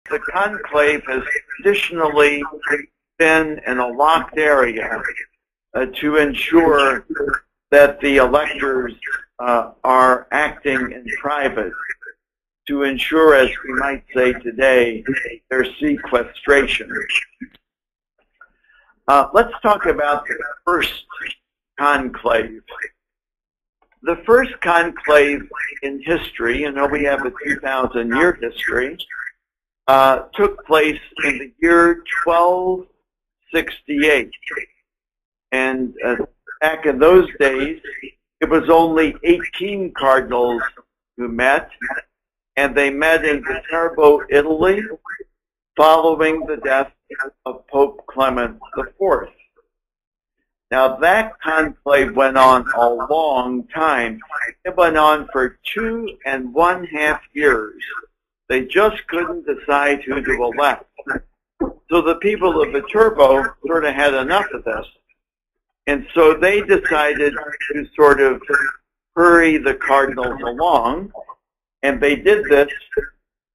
the conclave has traditionally been in a locked area to ensure that the electors are acting in private, to ensure, as we might say today, their sequestration. Let's talk about the first conclave. The first conclave in history, you know, we have a 2,000-year history, took place in the year 1268. And back in those days, it was only 18 cardinals who met, and they met in Viterbo, Italy, following the death of Pope Clement IV. Now, that conclave went on a long time. It went on for 2.5 years. They just couldn't decide who to elect. So the people of Viterbo sort of had enough of this. And so they decided to sort of hurry the cardinals along. And they did this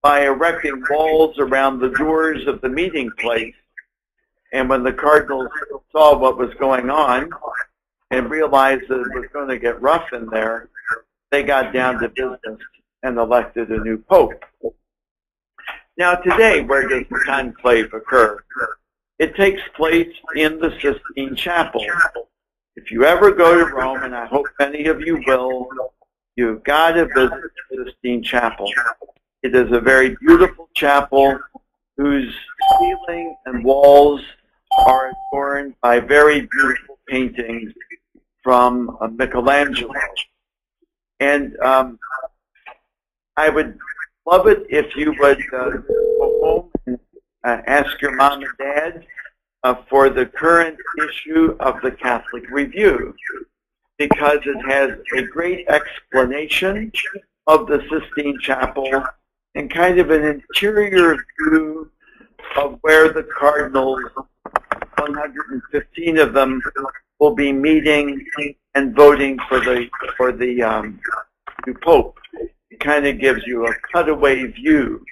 by erecting walls around the doors of the meeting place. And when the cardinals saw what was going on and realized that it was going to get rough in there, they got down to business and elected a new pope. Now today, where does the conclave occur? It takes place in the Sistine Chapel. If you ever go to Rome, and I hope many of you will, you've got to visit the Sistine Chapel. It is a very beautiful chapel whose ceiling and walls are adorned by very beautiful paintings from Michelangelo. And I would love it if you would go home and ask your mom and dad for the current issue of the Catholic Review, because it has a great explanation of the Sistine Chapel and kind of an interior view of where the cardinals, 115 of them, will be meeting and voting for the new pope. It kind of gives you a cutaway view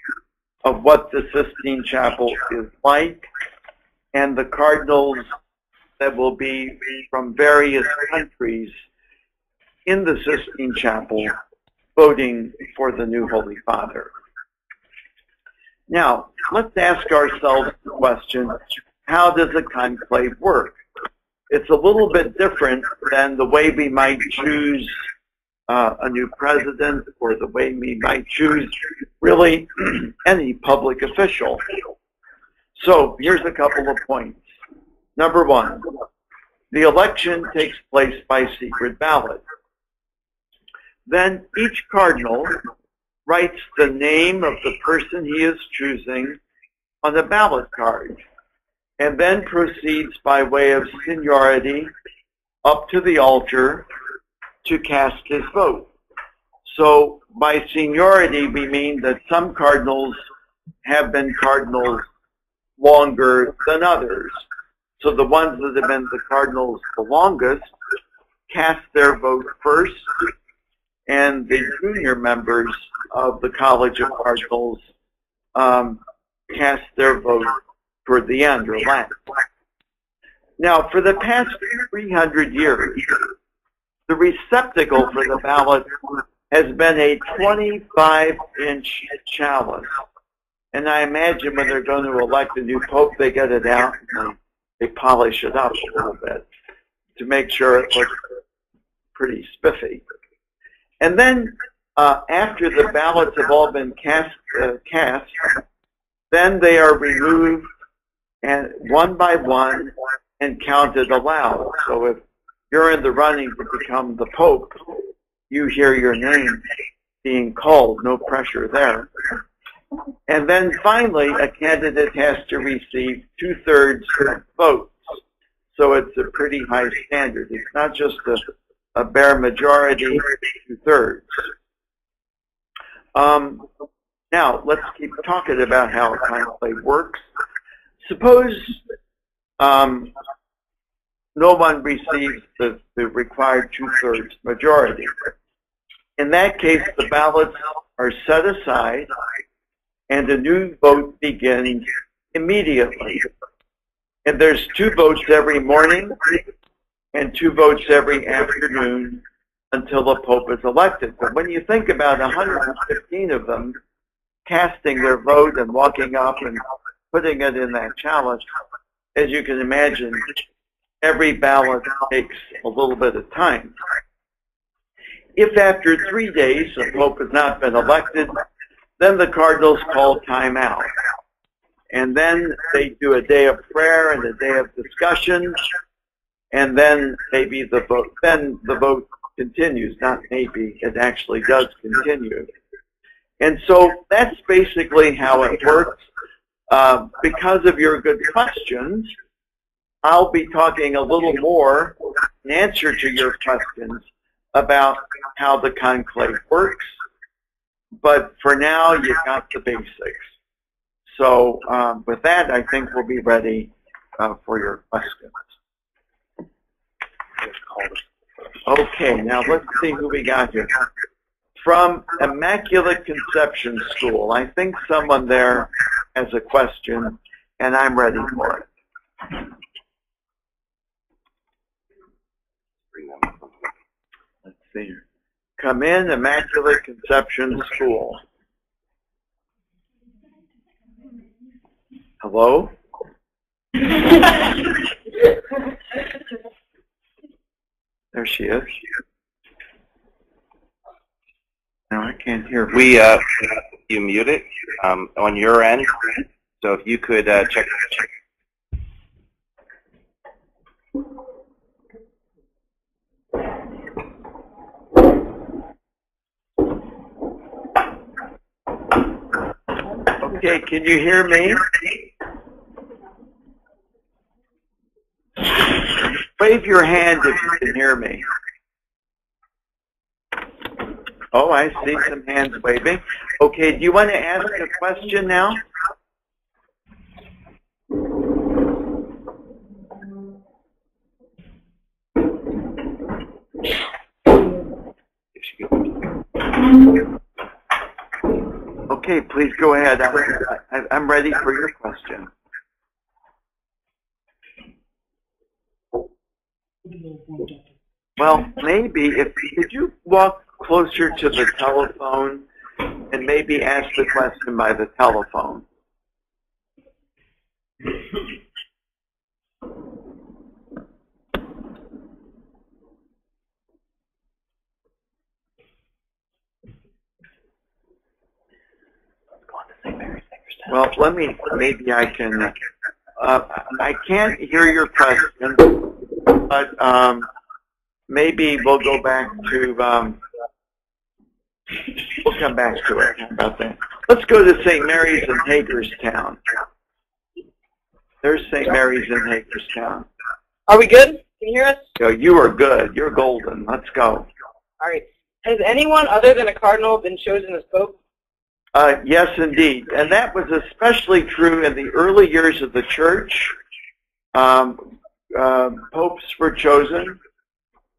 of what the Sistine Chapel is like, and the cardinals that will be from various countries in the Sistine Chapel voting for the new Holy Father. Now, let's ask ourselves the question, how does a conclave work? It's a little bit different than the way we might choose a new president, or the way we might choose really any public official. So here's a couple of points. Number one, the election takes place by secret ballot. Then each cardinal writes the name of the person he is choosing on a ballot card, and then proceeds by way of seniority up to the altar to cast his vote. So by seniority, we mean that some cardinals have been cardinals longer than others. So the ones that have been the cardinals the longest cast their vote first, and the junior members of the College of Cardinals cast their vote toward the end, or last. Now, for the past 300 years, the receptacle for the ballot has been a 25-inch chalice. And I imagine when they're going to elect a new pope, they get it out and they polish it up a little bit to make sure it looks pretty spiffy. And then after the ballots have all been cast, then they are removed and one by one and counted aloud. So if you're in the running to become the pope, you hear your name being called, no pressure there. And then finally, a candidate has to receive 2/3 of votes. So it's a pretty high standard. It's not just a bare majority, 2/3. Now, let's keep talking about how a conclave works. Suppose no one receives the required 2/3 majority. In that case, the ballots are set aside, and a new vote begins immediately. And there's 2 votes every morning and 2 votes every afternoon until the Pope is elected. But when you think about 115 of them casting their vote and walking up and putting it in that chalice, as you can imagine, every ballot takes a little bit of time. If after 3 days the Pope has not been elected, then the cardinals call time out. And then they do a day of prayer and a day of discussion, and then maybe the vote continues. Not maybe, it actually does continue. And so that's basically how it works. Because of your good questions, I'll be talking a little more in answer to your questions about how the conclave works. But for now, you've got the basics. So with that, I think we'll be ready for your questions. Okay, now let's see who we got here. From Immaculate Conception School, I think someone there has a question, and I'm ready for it. Let's see here. Come in, Immaculate Conception School. Hello? There she is. No, I can't hear her. You mute it on your end. So if you could check. Okay, can you hear me? Wave your hand if you can hear me. Oh, I see some hands waving. Okay, do you want to ask a question now? Okay, please go ahead. I'm ready for your question. Well, maybe could you walk closer to the telephone and maybe ask the question by the telephone? Well, maybe I can, I can't hear your question, but maybe we'll go back to, we'll come back to it. How about that? Let's go to St. Mary's in Hagerstown. There's St. Mary's in Hagerstown. Are we good? Can you hear us? So you are good. You're golden. Let's go. All right. Has anyone other than a cardinal been chosen as pope? Yes, indeed. And that was especially true in the early years of the church. Popes were chosen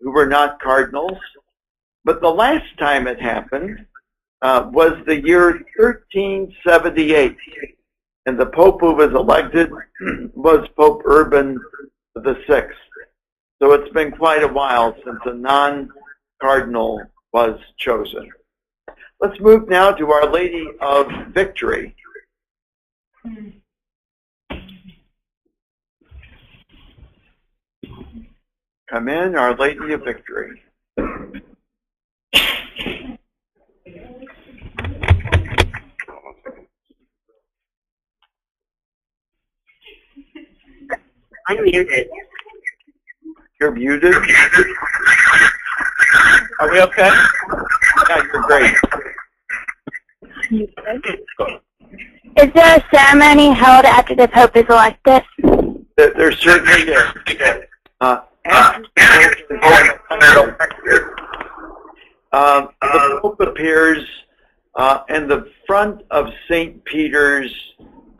who were not cardinals. But the last time it happened was the year 1378. And the pope who was elected was Pope Urban VI. So it's been quite a while since a non-cardinal was chosen. Let's move now to Our Lady of Victory. Come in, Our Lady of Victory. I'm muted. You're muted? Are we okay? Yeah, you're great. Is there a ceremony held after the Pope is elected? There certainly is. After the Pope appears in the front of St. Peter's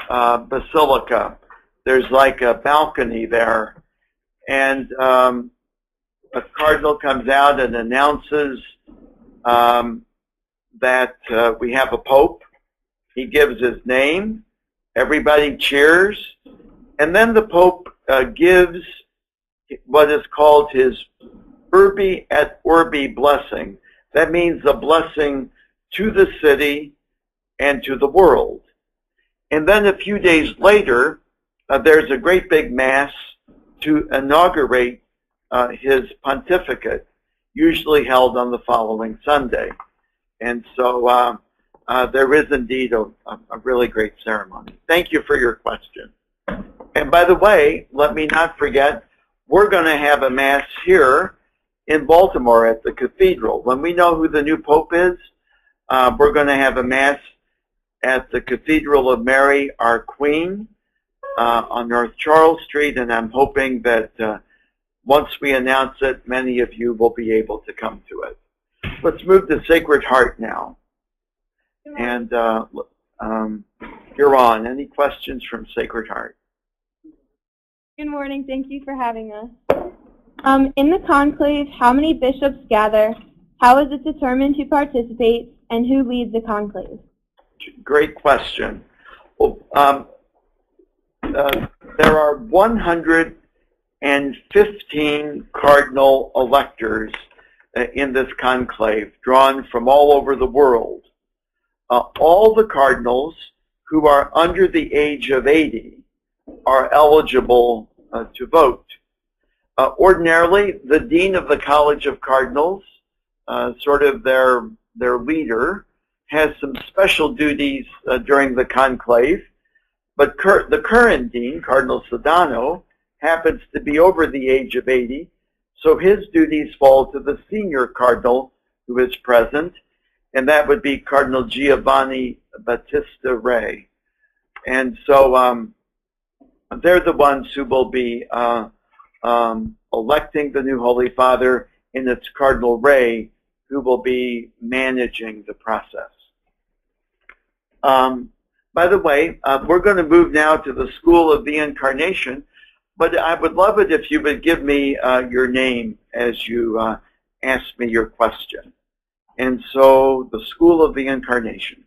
Basilica. There's like a balcony there. And a cardinal comes out and announces that we have a pope, He gives his name, everybody cheers, and then the Pope gives what is called his Urbi et Orbi blessing. That means a blessing to the city and to the world. And then a few days later, there's a great big mass to inaugurate his pontificate, usually held on the following Sunday. And so there is indeed a really great ceremony. Thank you for your question. And by the way, let me not forget, we're going to have a Mass here in Baltimore at the cathedral. When we know who the new Pope is, we're going to have a Mass at the Cathedral of Mary, our Queen, on North Charles Street, and I'm hoping that once we announce it, many of you will be able to come to it. Let's move to Sacred Heart now. And you're on. Any questions from Sacred Heart? Good morning. Thank you for having us. In the conclave, how many bishops gather? How is it determined who participates? And who leads the conclave? Great question. Well, there are 115 cardinal electors in this conclave, drawn from all over the world. All the cardinals who are under the age of 80 are eligible to vote. Ordinarily, the dean of the College of Cardinals, sort of their leader, has some special duties during the conclave, but the current dean, Cardinal Sodano, happens to be over the age of 80, so his duties fall to the senior cardinal who is present, and that would be Cardinal Giovanni Battista Re. And so they're the ones who will be electing the new Holy Father, and it's Cardinal Re who will be managing the process. By the way, we're going to move now to the School of the Incarnation, but I would love it if you would give me your name as you ask me your question. And so, the School of the Incarnation.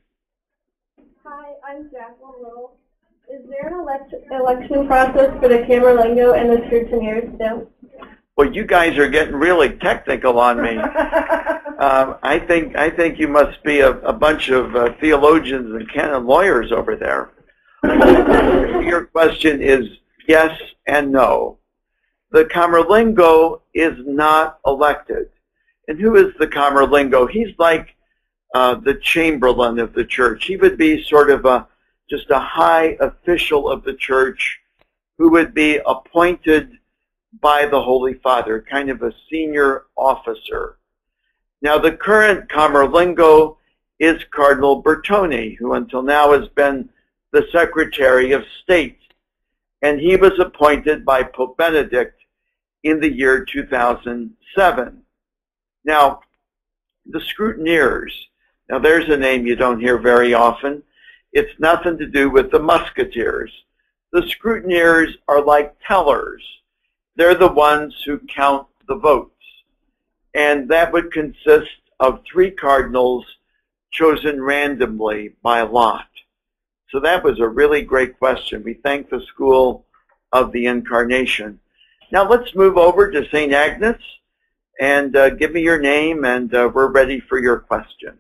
Hi, I'm Jacqueline Little. Is there an election process for the Camerlengo and the scrutineers still? Well, you guys are getting really technical on me. I think you must be a bunch of theologians and canon lawyers over there. Your question is yes and no. The Camerlengo is not elected. And who is the Camerlengo? He's like the Chamberlain of the Church. He would be sort of just a high official of the Church who would be appointed by the Holy Father, kind of a senior officer. Now, the current Camerlengo is Cardinal Bertone, who until now has been the Secretary of State, and he was appointed by Pope Benedict in the year 2007. Now, the scrutineers, now there's a name you don't hear very often. It's nothing to do with the musketeers. The scrutineers are like tellers. They're the ones who count the votes. And that would consist of 3 cardinals chosen randomly by lot. So that was a really great question. We thank the School of the Incarnation. Now let's move over to St. Agnes and give me your name, and we're ready for your question.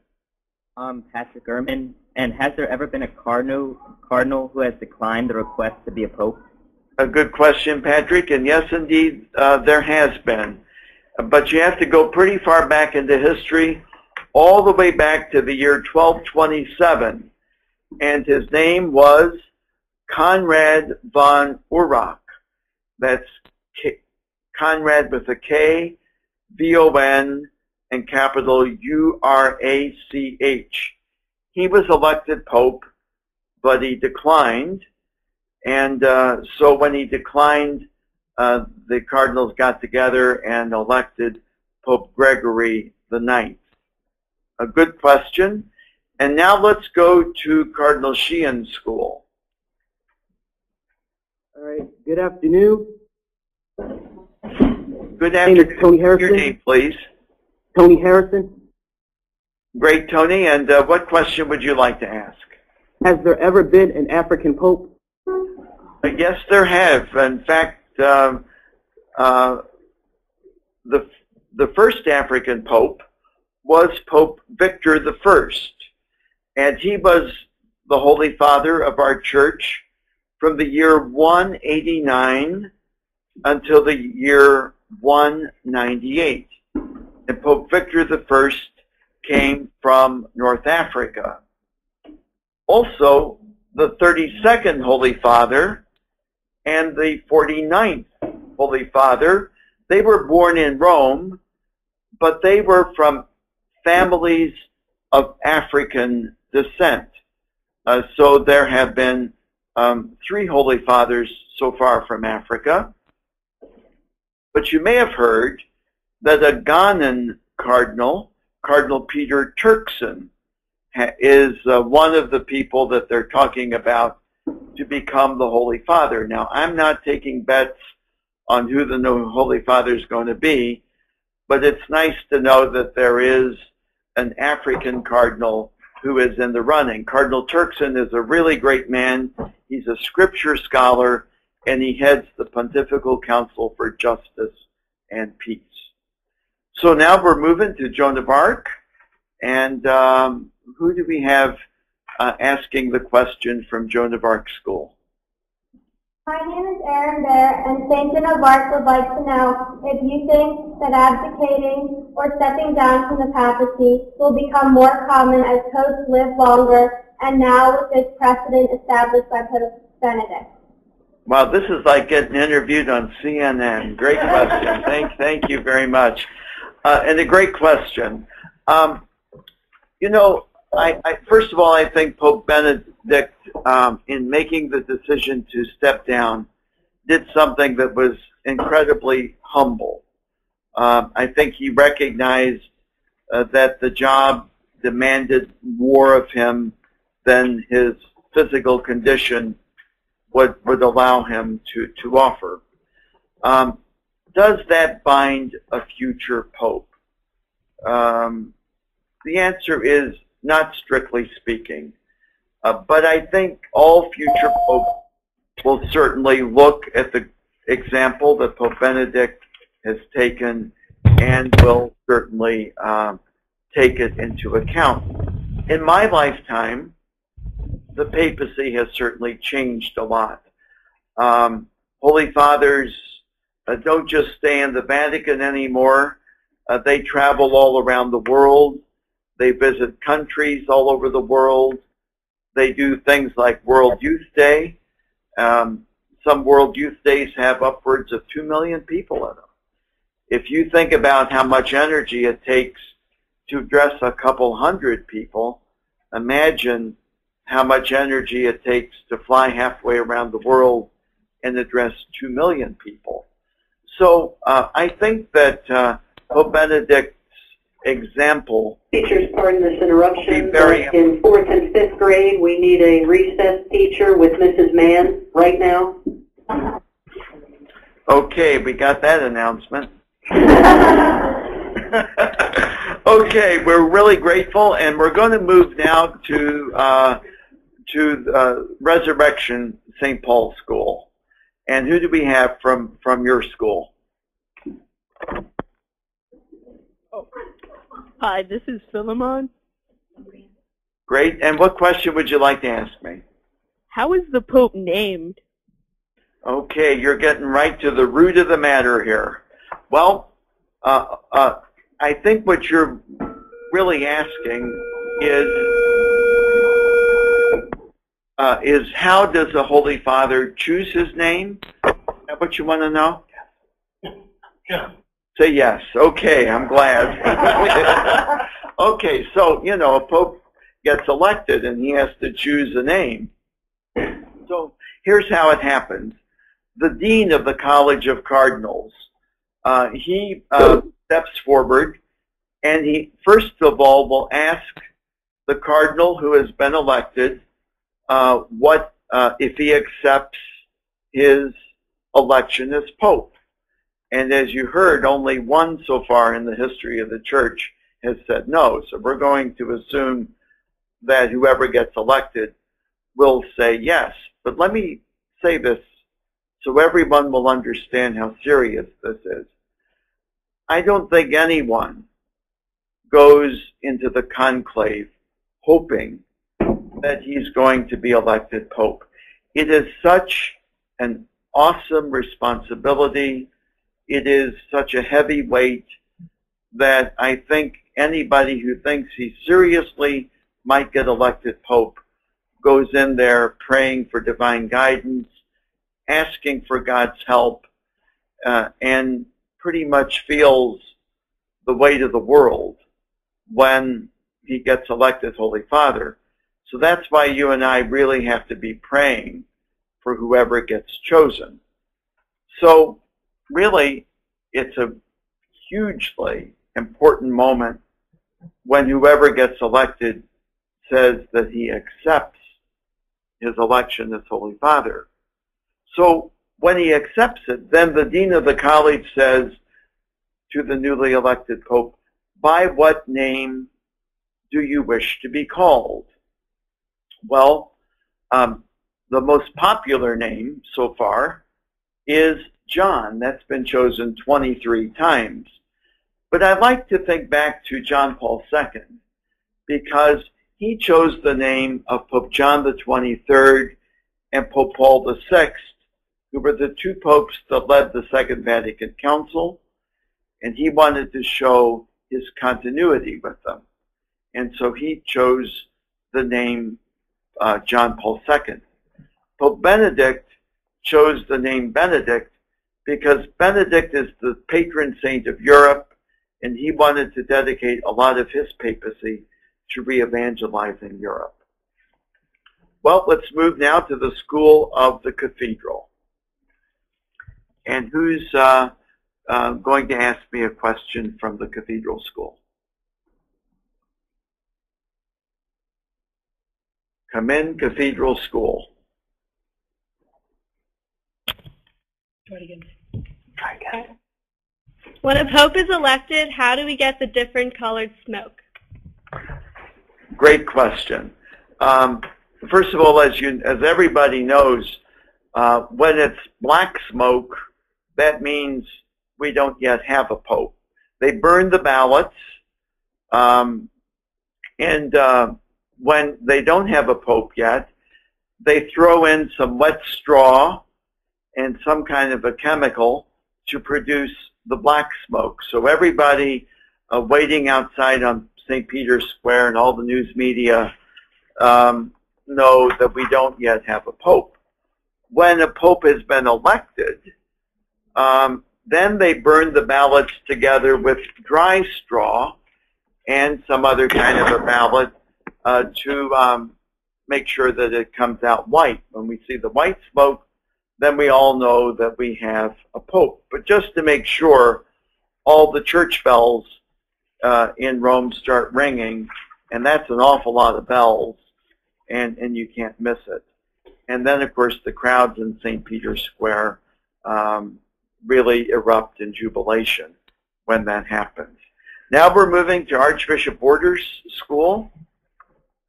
Patrick Ehrman. And has there ever been a cardinal who has declined the request to be a pope? A good question, Patrick, and yes, indeed, there has been. But you have to go pretty far back into history, all the way back to the year 1227, and his name was Conrad von Urach. That's Conrad with a K, V-O-N, and capital U-R-A-C-H. He was elected Pope, but he declined. And so when he declined, the cardinals got together and elected Pope Gregory IX. A good question. And now let's go to Cardinal Sheehan's school. All right. Good afternoon. Good afternoon. Tony Harrison. Your name, please. Tony Harrison. Great, Tony. And what question would you like to ask? Has there ever been an African Pope? Yes, there have. In fact, the first African Pope was Pope Victor I, and he was the Holy Father of our church from the year 189 until the year 198. And Pope Victor I came from North Africa. Also, the 32nd Holy Father and the 49th Holy Father, they were born in Rome, but they were from families of African descent. So there have been 3 Holy Fathers so far from Africa. But you may have heard that a Ghanaian cardinal, Cardinal Peter Turkson, is one of the people that they're talking about to become the Holy Father. Now, I'm not taking bets on who the new Holy Father is going to be, but it's nice to know that there is an African cardinal who is in the running. Cardinal Turkson is a really great man. He's a scripture scholar, and he heads the Pontifical Council for Justice and Peace. So now we're moving to Joan of Arc, and who do we have asking the question from Joan of Arc School? My name is Aaron Bear, and St. Joan of Arc would like to know if you think that abdicating or stepping down from the papacy will become more common as popes live longer, and now with this precedent established by Pope Benedict. Wow, this is like getting interviewed on CNN. Great question. Thank you very much. And a great question. You know, first of all, I think Pope Benedict, in making the decision to step down, did something that was incredibly humble. I think he recognized that the job demanded more of him than his physical condition would allow him to offer. Does that bind a future pope? The answer is not strictly speaking. But I think all future popes will certainly look at the example that Pope Benedict has taken and will certainly take it into account. In my lifetime, the papacy has certainly changed a lot. Holy Fathers don't just stay in the Vatican anymore. They travel all around the world. They visit countries all over the world. They do things like World Youth Day. Some World Youth Days have upwards of 2 million people in them. If you think about how much energy it takes to address a couple hundred people, imagine how much energy it takes to fly halfway around the world and address 2 million people. So I think that Pope Benedict's example... Teachers, pardon this interruption, in 4th and 5th grade, we need a recess teacher with Mrs. Mann right now. Okay, we got that announcement. Okay, we're really grateful, and we're going to move now to Resurrection St. Paul's School. And who do we have from your school? Hi, this is Philemon. Great. And what question would you like to ask me? How is the Pope named? Okay, you're getting right to the root of the matter here. Well, I think what you're really asking is how does the Holy Father choose his name? Is that what you want to know? Yeah. Say yes. Okay, I'm glad. Okay, so, you know, a pope gets elected and he has to choose a name. So here's how it happens. The dean of the College of Cardinals, he steps forward and he, first of all, will ask the cardinal who has been elected if he accepts his election as pope. And as you heard, only one so far in the history of the church has said no. So we're going to assume that whoever gets elected will say yes. But let me say this so everyone will understand how serious this is. I don't think anyone goes into the conclave hoping that he's going to be elected Pope. It is such an awesome responsibility. It is such a heavy weight that I think anybody who thinks he seriously might get elected Pope goes in there praying for divine guidance, asking for God's help, and pretty much feels the weight of the world when he gets elected Holy Father. So that's why you and I really have to be praying for whoever gets chosen. So really, it's a hugely important moment when whoever gets elected says that he accepts his election as Holy Father. So when he accepts it, then the Dean of the College says to the newly elected Pope, "By what name do you wish to be called?" Well, the most popular name so far is John. That's been chosen 23 times. But I'd like to think back to John Paul II, because he chose the name of Pope John the 23rd and Pope Paul VI, who were the two popes that led the Second Vatican Council, and he wanted to show his continuity with them. And so he chose the name John Paul II. Pope Benedict chose the name Benedict because Benedict is the patron saint of Europe, and he wanted to dedicate a lot of his papacy to re-evangelizing Europe. Well, let's move now to the School of the Cathedral. And who's going to ask me a question from the Cathedral School? Come in, Cathedral School. Try it again. Try again. When a pope is elected, how do we get the different colored smoke? Great question. First of all, as everybody knows, when it's black smoke, that means we don't yet have a pope. They burn the ballots, and when they don't have a pope yet, they throw in some wet straw and some kind of a chemical to produce the black smoke. So everybody waiting outside on St. Peter's Square and all the news media know that we don't yet have a pope. When a pope has been elected, then they burn the ballots together with dry straw and some other kind of a ballot to make sure that it comes out white. When we see the white smoke, then we all know that we have a pope. But just to make sure, all the church bells in Rome start ringing, and that's an awful lot of bells, and you can't miss it. And then, of course, the crowds in St. Peter's Square really erupt in jubilation when that happens. Now we're moving to Archbishop Border's school,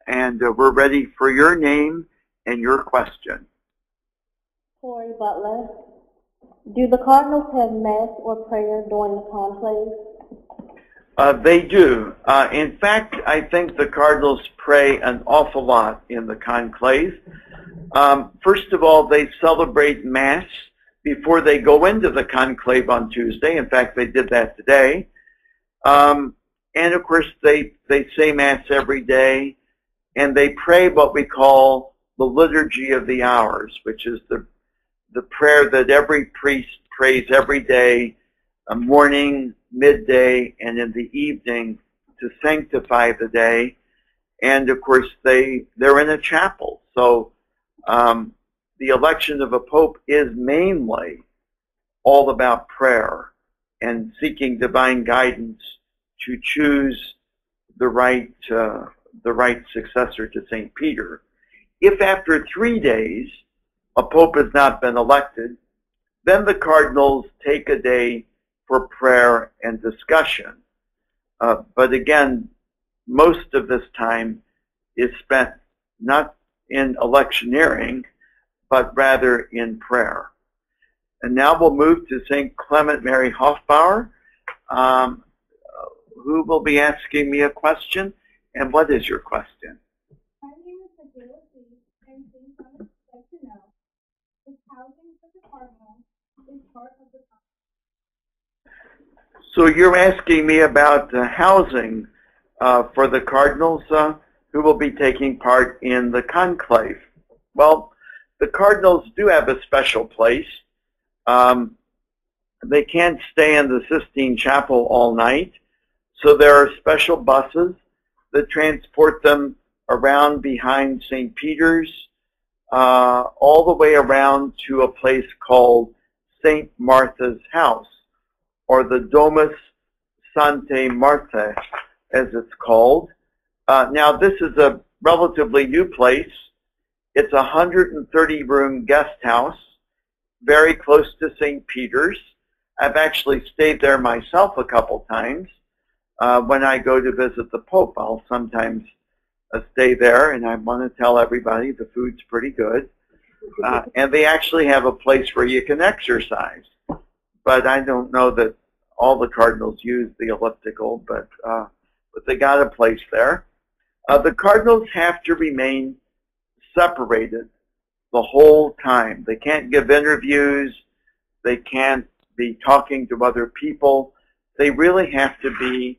and we're ready for your name and your question. Corey Butler. Do the cardinals have mass or prayer during the conclave? They do. In fact, I think the cardinals pray an awful lot in the conclave. First of all, they celebrate Mass before they go into the conclave on Tuesday. In fact, they did that today. And of course, they say Mass every day, and they pray what we call the Liturgy of the Hours, which is the prayer that every priest prays every day, morning, midday, and in the evening to sanctify the day. And of course, they're in a chapel. So the election of a pope is mainly all about prayer and seeking divine guidance to choose the right successor to St. Peter. If after 3 days a pope has not been elected, then the cardinals take a day for prayer and discussion. But again, most of this time is spent not in electioneering, but rather in prayer. And now we'll move to St. Clement Mary Hofbauer, who will be asking me a question. And what is your question? My name is Adela C. and St. Clement would like to know if housing for the cardinal is part of the conclave. So you're asking me about housing for the cardinals who will be taking part in the conclave. Well, the cardinals do have a special place. They can't stay in the Sistine Chapel all night, so there are special buses that transport them around behind St. Peter's, all the way around to a place called St. Martha's House, or the Domus Santa Marta, as it's called. Now, this is a relatively new place. It's a 130-room guest house, very close to St. Peter's. I've actually stayed there myself a couple times. When I go to visit the Pope, I'll sometimes stay there, and I want to tell everybody the food's pretty good. And they actually have a place where you can exercise. But I don't know that all the cardinals use the elliptical, but they got a place there. The cardinals have to remain separated the whole time. They can't give interviews. They can't be talking to other people. They really have to be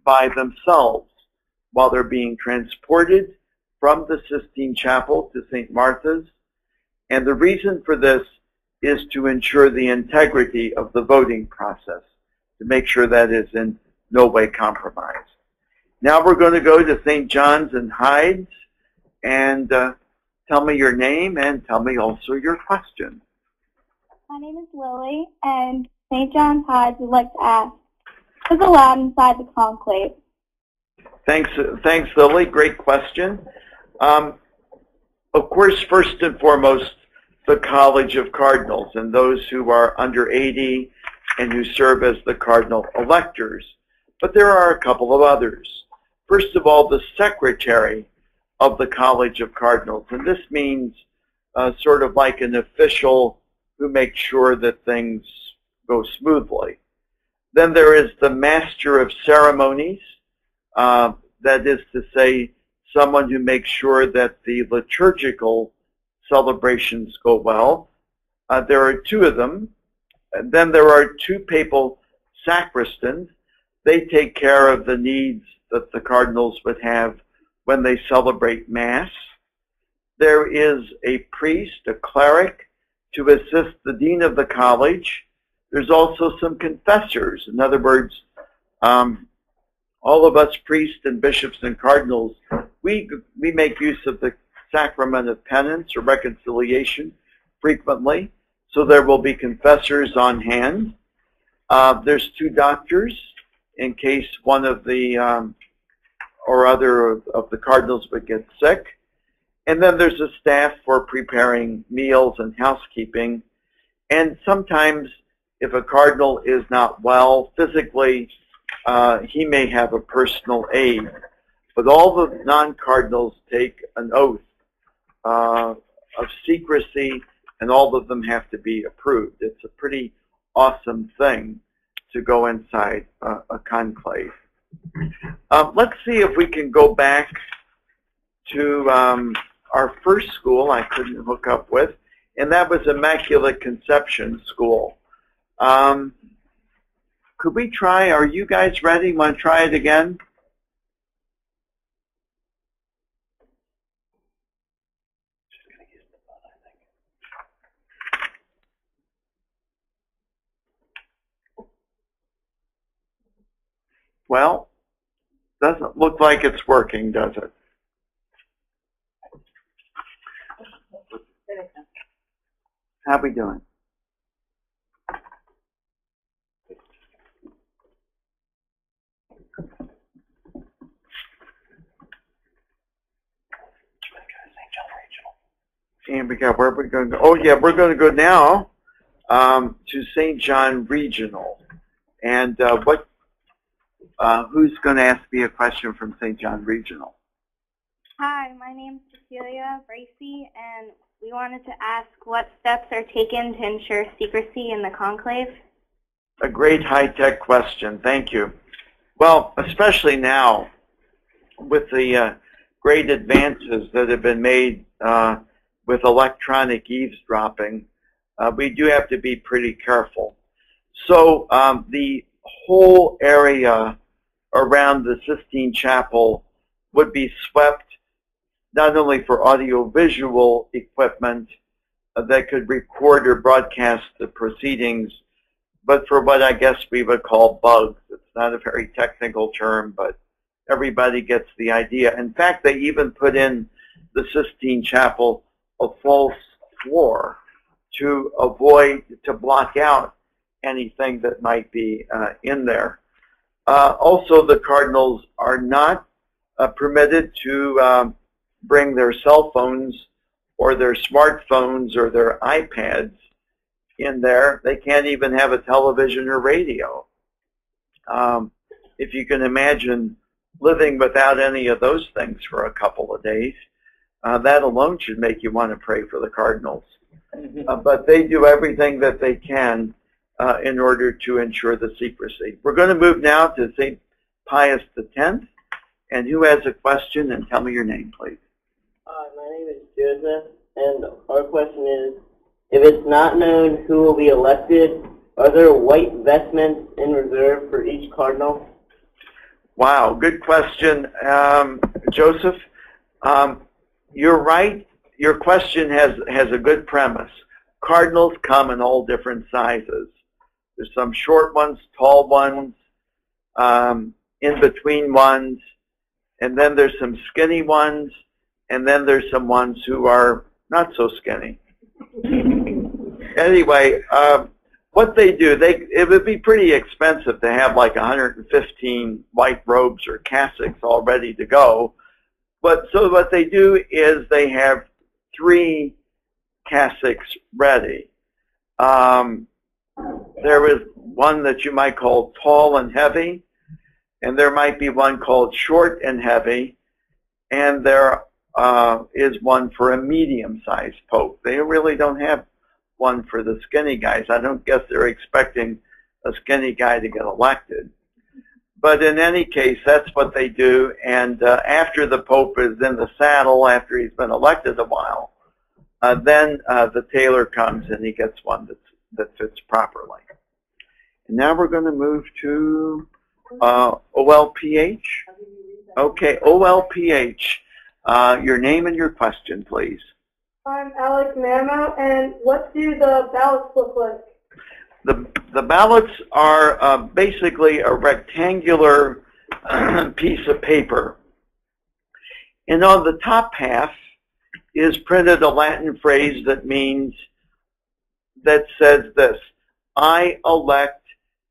by themselves while they're being transported from the Sistine Chapel to St. Martha's. And the reason for this is to ensure the integrity of the voting process, to make sure that is in no way compromised. Now we're going to go to St. John's and Hyde's, and tell me your name and tell me also your question. My name is Lily, and St. John's Hyde would like to ask, who's allowed inside the conclave? Thanks, Lily. Great question. Of course, first and foremost, the College of Cardinals and those who are under 80 and who serve as the cardinal electors. But there are a couple of others. First of all, the secretary of the College of Cardinals, and this means sort of like an official who makes sure that things go smoothly. Then there is the Master of Ceremonies, that is to say, someone who makes sure that the liturgical celebrations go well. There are two of them. And then there are two papal sacristans. They take care of the needs that the cardinals would have when they celebrate Mass. There is a priest, a cleric, to assist the dean of the college. There's also some confessors. In other words, all of us priests and bishops and cardinals, we make use of the sacrament of penance or reconciliation frequently, so there will be confessors on hand. There's two doctors in case one of the or other of the cardinals would get sick. And then there's a staff for preparing meals and housekeeping. And sometimes if a cardinal is not well physically, he may have a personal aide. But all the non-cardinals take an oath of secrecy, and all of them have to be approved. It's a pretty awesome thing to go inside a conclave. Let's see if we can go back to our first school I couldn't hook up with, and that was Immaculate Conception School. Could we try? Are you guys ready? Want to try it again? Well, doesn't look like it's working, does it? How we doing? And we got, where are we going to go? Oh yeah, we're going to go now to St. John Regional. And who's going to ask me a question from St. John Regional? Hi, my name's Cecilia Bracey, and we wanted to ask what steps are taken to ensure secrecy in the conclave. A great high-tech question. Thank you. Well, especially now with the great advances that have been made with electronic eavesdropping, we do have to be pretty careful. So the whole area around the Sistine Chapel would be swept, not only for audiovisual equipment that could record or broadcast the proceedings, but for what I guess we would call bugs. It's not a very technical term, but everybody gets the idea. In fact, they even put in the Sistine Chapel a false floor to avoid, to block out anything that might be in there. Also, the cardinals are not permitted to bring their cell phones or their smartphones or their iPads in there. They can't even have a television or radio. If you can imagine living without any of those things for a couple of days, that alone should make you want to pray for the cardinals. But they do everything that they can in order to ensure the secrecy. We're going to move now to St. Pius X. And who has a question? And tell me your name, please. Hi, my name is Joseph, and our question is, if it's not known who will be elected, are there white vestments in reserve for each cardinal? Wow, good question, Joseph. You're right. Your question has a good premise. Cardinals come in all different sizes. There's some short ones, tall ones, in-between ones, and then there's some skinny ones, and then there's some ones who are not so skinny. Anyway, what they do, it would be pretty expensive to have like 115 white robes or cassocks all ready to go. But so what they do is they have 3 cassocks ready. There is one that you might call tall and heavy, and there might be one called short and heavy, and there is one for a medium-sized pope. They really don't have one for the skinny guys. I don't guess they're expecting a skinny guy to get elected. But in any case, that's what they do, and after the pope is in the saddle, after he's been elected a while, then the tailor comes and he gets one that fits properly. And now we're going to move to OLPH. Okay, OLPH. Your name and your question, please. I'm Alex Mamo, and what do the ballots look like? The ballots are basically a rectangular piece of paper. And on the top half is printed a Latin phrase that says this: I elect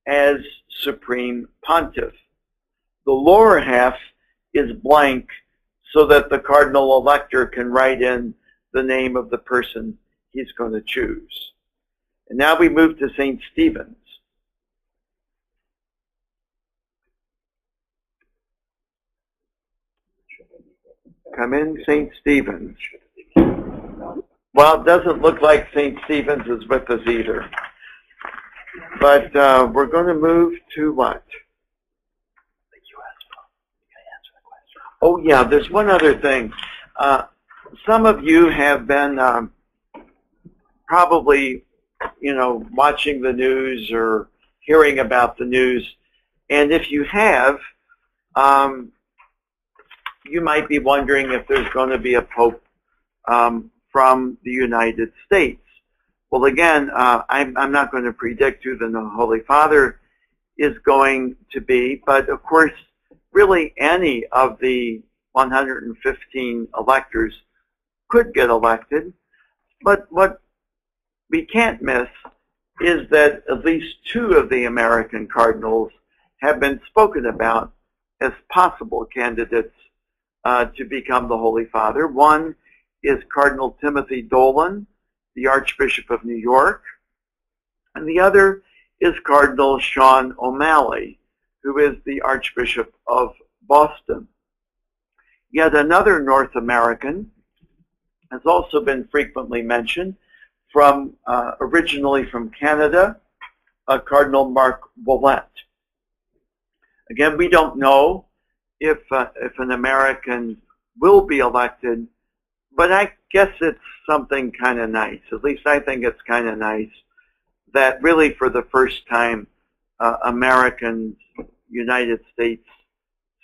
as Supreme Pontiff. The lower half is blank so that the cardinal elector can write in the name of the person he's going to choose. And now we move to St. Stephen's. Come in, St. Stephen's. Well, it doesn't look like St. Stephen's is with us either. But we're going to move to what? Oh, yeah, there's one other thing. Some of you have been probably, watching the news or hearing about the news. And if you have, you might be wondering if there's going to be a pope from the United States. Well, again, I'm not going to predict who the Holy Father is going to be, but of course, really any of the 115 electors could get elected. But what we can't miss is that at least 2 of the American cardinals have been spoken about as possible candidates to become the Holy Father. One is Cardinal Timothy Dolan, the Archbishop of New York, and the other is Cardinal Sean O'Malley, who is the Archbishop of Boston. Yet another North American has also been frequently mentioned, from originally from Canada, Cardinal Mark Ouellet. Again, we don't know if an American will be elected, but I guess it's something kind of nice. At least I think it's kind of nice that really for the first time Americans, United States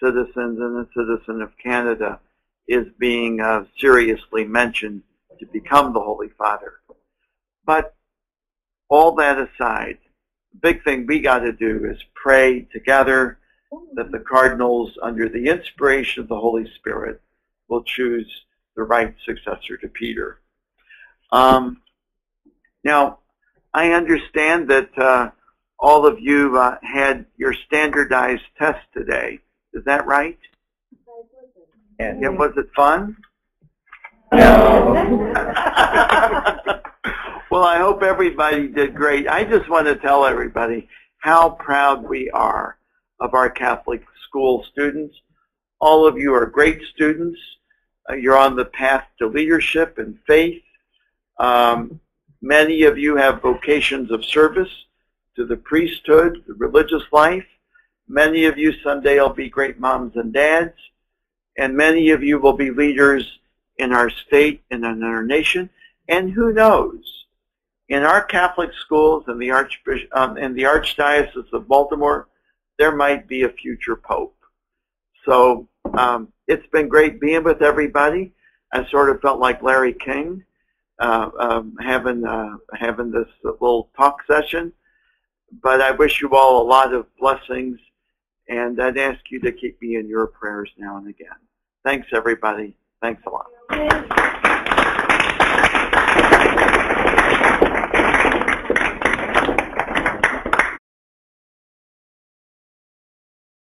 citizens, and a citizen of Canada is being seriously mentioned to become the Holy Father. But all that aside, the big thing we got to do is pray together that the cardinals, under the inspiration of the Holy Spirit, will choose the right successor to Peter. Now, I understand that all of you had your standardized test today. Is that right? Yeah. Was it fun? No. Well, I hope everybody did great. I just want to tell everybody how proud we are of our Catholic school students. All of you are great students. You're on the path to leadership and faith. Many of you have vocations of service to the priesthood, the religious life. Many of you someday will be great moms and dads. And many of you will be leaders in our state and in our nation. And who knows? In our Catholic schools and the Archdiocese of Baltimore, there might be a future pope. So it's been great being with everybody. I sort of felt like Larry King having this little talk session. But I wish you all a lot of blessings, and I'd ask you to keep me in your prayers now and again. Thanks, everybody. Thanks a lot.